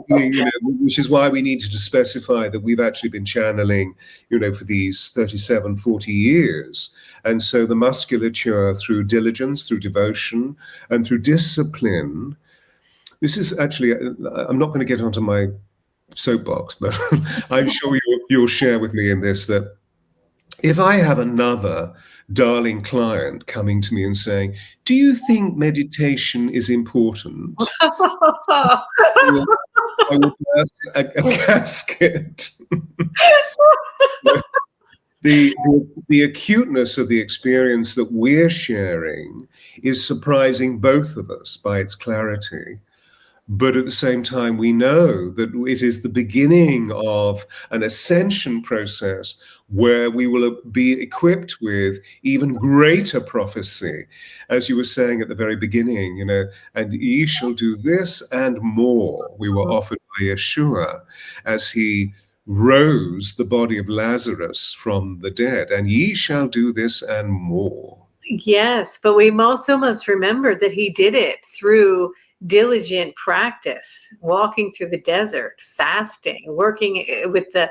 which is why we needed to specify that we've actually been channeling, for these 37, 40 years. And so the musculature through diligence, through devotion, and through discipline. This is actually, I'm not going to get onto my soapbox, but I'm sure you'll share with me in this that if I have another darling client coming to me and saying, "Do you think meditation is important?" I will burst a casket. The acuteness of the experience that we're sharing is surprising both of us by its clarity. But at the same time, we know that it is the beginning of an ascension process where we will be equipped with even greater prophecy. As you were saying at the very beginning, and ye shall do this and more, we were offered by Yeshua as he rose the body of Lazarus from the dead, and ye shall do this and more. Yes, but we also must remember that he did it through diligent practice, walking through the desert, fasting, working with the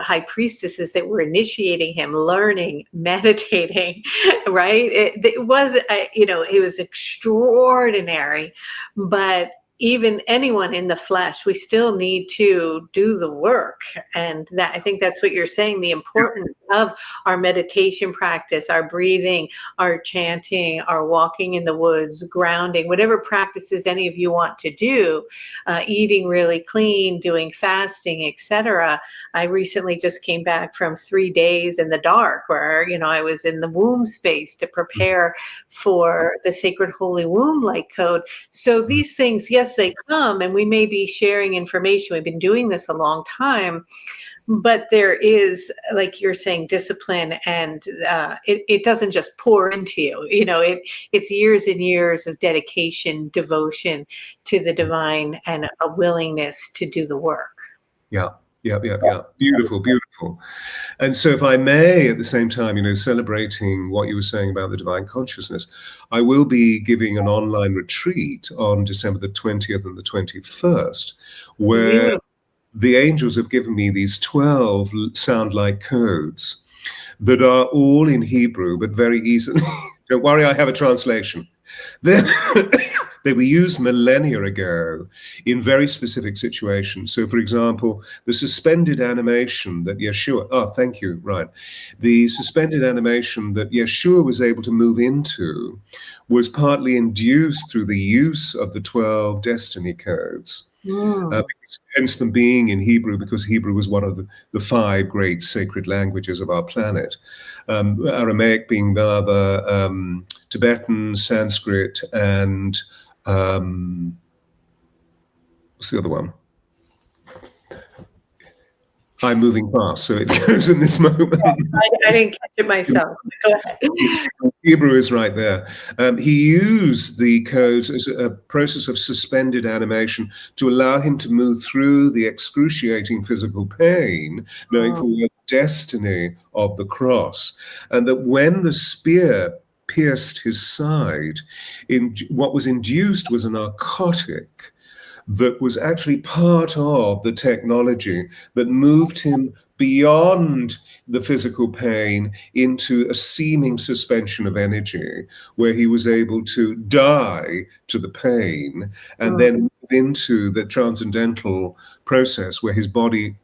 high priestesses that were initiating him, learning, meditating, right? It was extraordinary. But even anyone in the flesh, we still need to do the work. And that, I think that's what you're saying, the importance of our meditation practice, our breathing, our chanting, our walking in the woods, grounding, whatever practices any of you want to do, eating really clean, doing fasting, etc. I recently just came back from 3 days in the dark where, I was in the womb space to prepare for the Sacred Holy Womb Light Code. So these things, yes, they come, and we may be sharing information. We've been doing this a long time, but there is, like you're saying, discipline, and it doesn't just pour into you. It's years and years of dedication, devotion to the divine, and a willingness to do the work. Yeah. Beautiful, beautiful. And so if I may, at the same time, celebrating what you were saying about the divine consciousness, I will be giving an online retreat on December the 20th and the 21st, where the angels have given me these 12 sound-like codes that are all in Hebrew, but very easily. Don't worry, I have a translation. They were used millennia ago in very specific situations. So, for example, the suspended animation that Yeshua, thank you, right. The suspended animation that Yeshua was able to move into was partly induced through the use of the 12 destiny codes. Hence them being in Hebrew, because Hebrew was one of the 5 great sacred languages of our planet. Aramaic being the other, Tibetan, Sanskrit, and what's the other one? I'm moving fast, so it goes in this moment. I didn't catch it myself. Go ahead. Hebrew is right there. He used the codes as a process of suspended animation to allow him to move through the excruciating physical pain, knowing for the destiny of the cross. And that when the spear pierced his side, what was induced was a narcotic that was actually part of the technology that moved him beyond the physical pain into a seeming suspension of energy where he was able to die to the pain and then move into the transcendental process where his body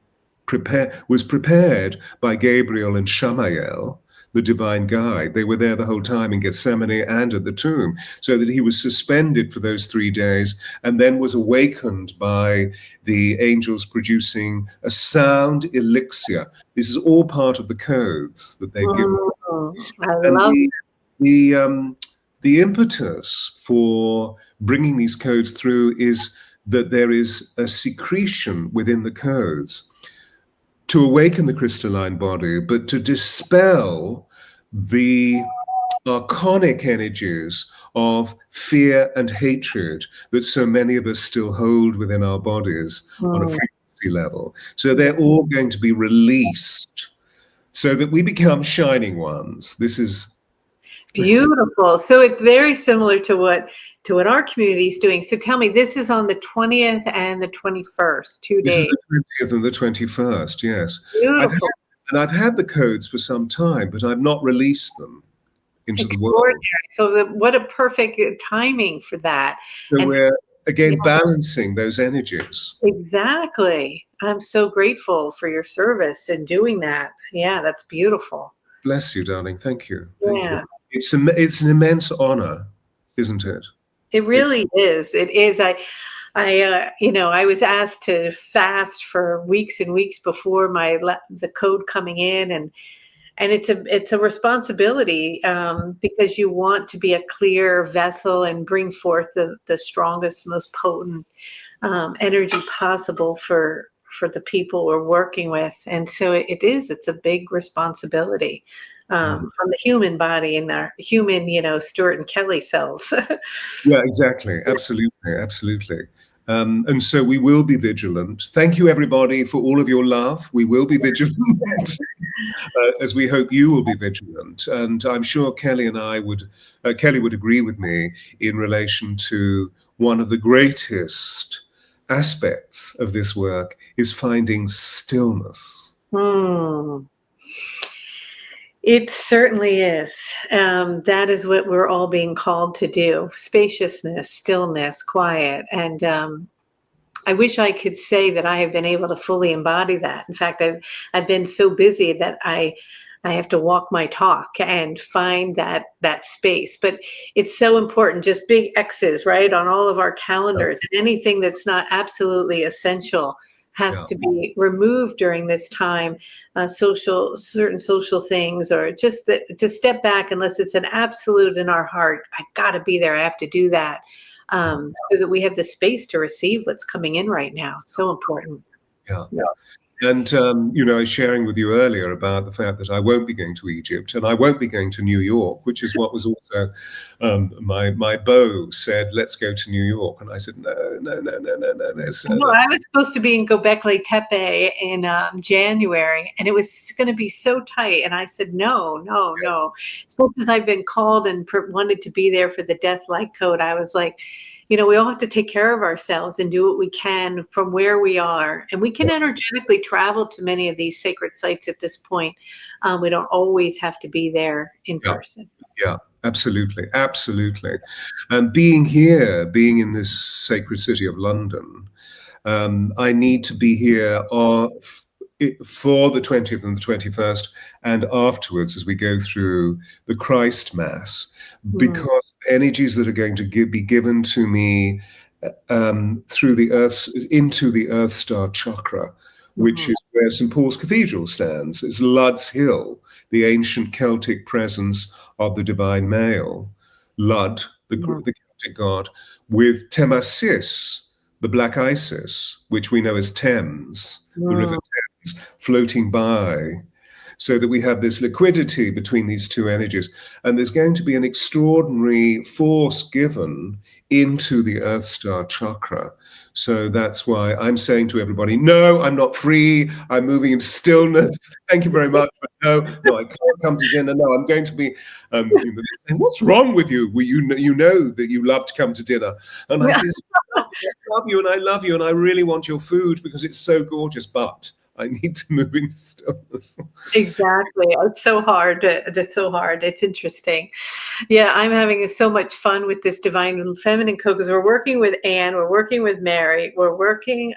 was prepared by Gabriel and Shamael, the divine guide. They were there the whole time in Gethsemane and at the tomb, so that he was suspended for those 3 days and then was awakened by the angels producing a sound elixir. This is all part of the codes that they give. I love the impetus for bringing these codes through is that there is a secretion within the codes to awaken the crystalline body, but to dispel the archonic energies of fear and hatred that so many of us still hold within our bodies on a frequency level. So they're all going to be released so that we become shining ones. This is beautiful. So it's very similar to what our community is doing. So tell me, this is on the 20th and the 21st, 2 days. It is the 20th and the 21st, yes. Beautiful. I've had the codes for some time, but I've not released them into the world. So what a perfect timing for that. So and we're, again, balancing those energies. Exactly. I'm so grateful for your service in doing that. Yeah, that's beautiful. Bless you, darling. Thank you. Yeah. It's an immense honor, isn't it? It really is. It is. I was asked to fast for weeks and weeks before the code coming in, and it's a responsibility because you want to be a clear vessel and bring forth the strongest, most potent energy possible for the people we're working with. And so it's a big responsibility from the human body and our human, Stewart and Kelly selves. Yeah, exactly. Absolutely. And so we will be vigilant. Thank you, everybody, for all of your love. We will be vigilant, as we hope you will be vigilant. And I'm sure Kelly would agree with me in relation to one of the greatest aspects of this work is finding stillness. It certainly is. That is what we're all being called to do. Spaciousness, stillness, quiet. And I wish I could say that I have been able to fully embody that. In fact, I've been so busy that I have to walk my talk and find that space. But it's so important, just big X's, right, on all of our calendars. And anything that's not absolutely essential has to be removed during this time, certain social things, or just to step back unless it's an absolute in our heart. I got to be there. I have to do that so that we have the space to receive what's coming in right now. It's so important. Yeah. And, I was sharing with you earlier about the fact that I won't be going to Egypt and I won't be going to New York, which is what was also my beau said, let's go to New York. And I said, no. No, I was supposed to be in Göbekli Tepe in January, and it was going to be so tight. And I said, no. As much as I've been called and wanted to be there for the Death Light Code, I was like, we all have to take care of ourselves and do what we can from where we are. And we can energetically travel to many of these sacred sites at this point. We don't always have to be there in person. Yeah, absolutely. And being here, being in this sacred city of London, I need to be here for the 20th and the 21st and afterwards as we go through the Christ Mass, because energies that are going to be given to me through the earth, into the Earth Star chakra, which is where St. Paul's Cathedral stands. It's Lud's Hill, the ancient Celtic presence of the divine male, Lud, the Celtic god, with Temasis, the Black Isis, which we know as Thames, the River Thames, floating by, so that we have this liquidity between these two energies. And there's going to be an extraordinary force given into the Earth Star chakra. So that's why I'm saying to everybody, no, I'm not free. I'm moving into stillness. Thank you very much. But no, I can't come to dinner. No, I'm going to be, what's wrong with you? Well, you know that you love to come to dinner. And I said, I love you and I love you and I really want your food because it's so gorgeous, but I need to move into stillness. Exactly. It's so hard. It's so hard. It's interesting. Yeah, I'm having so much fun with this divine feminine code because we're working with Anne, we're working with Mary, we're working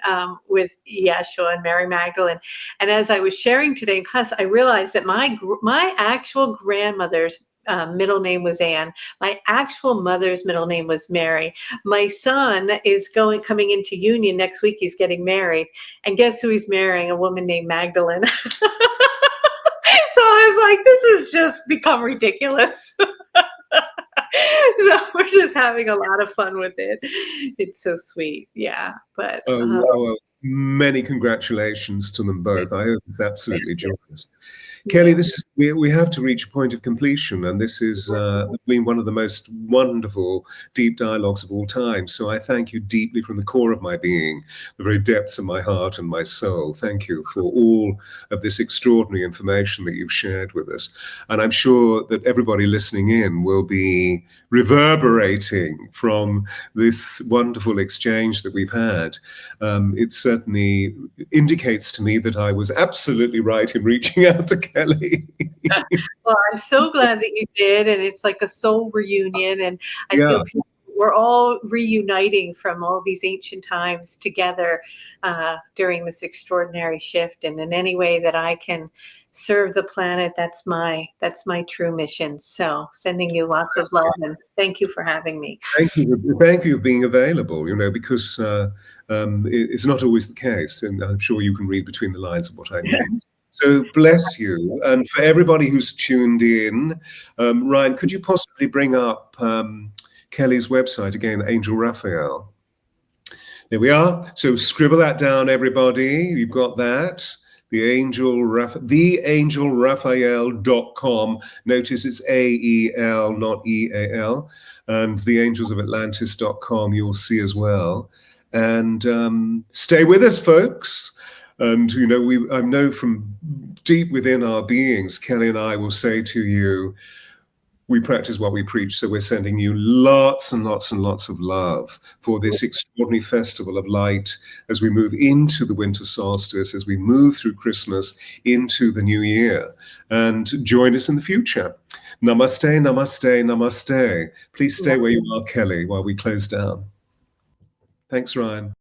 with Yeshua and Mary Magdalene. And as I was sharing today in class, I realized that my actual grandmother's middle name was Anne. My actual mother's middle name was Mary. My son is coming into union next week. He's getting married. And guess who he's marrying? A woman named Magdalene. So I was like, this has just become ridiculous. So we're just having a lot of fun with it. It's so sweet. Yeah. But well, many congratulations to them both. I hope it's absolutely joyous. Kelly, we have to reach a point of completion, and this has been one of the most wonderful deep dialogues of all time. So I thank you deeply from the core of my being, the very depths of my heart and my soul. Thank you for all of this extraordinary information that you've shared with us. And I'm sure that everybody listening in will be reverberating from this wonderful exchange that we've had. It certainly indicates to me that I was absolutely right in reaching out to Kelly. Well, I'm so glad that you did, and it's like a soul reunion, and I feel we're all reuniting from all these ancient times together during this extraordinary shift. And in any way that I can serve the planet, that's my true mission. So sending you lots of love, and thank you for having me. Thank you for being available, because it's not always the case, and I'm sure you can read between the lines of what I mean. So bless you. And for everybody who's tuned in, Ryan, could you possibly bring up Kelly's website again, Angel Raphael? There we are. So scribble that down, everybody. You've got that. theangelraphael.com. Notice it's A-E-L, not E-A-L. And theangelsofAtlantis.com you'll see as well. And stay with us, folks. And, I know from deep within our beings, Kelly and I will say to you, we practice what we preach. So we're sending you lots and lots and lots of love for this extraordinary festival of light as we move into the winter solstice, as we move through Christmas into the new year. And join us in the future. Namaste, namaste, namaste. Please stay where you are, Kelly, while we close down. Thanks, Ryan.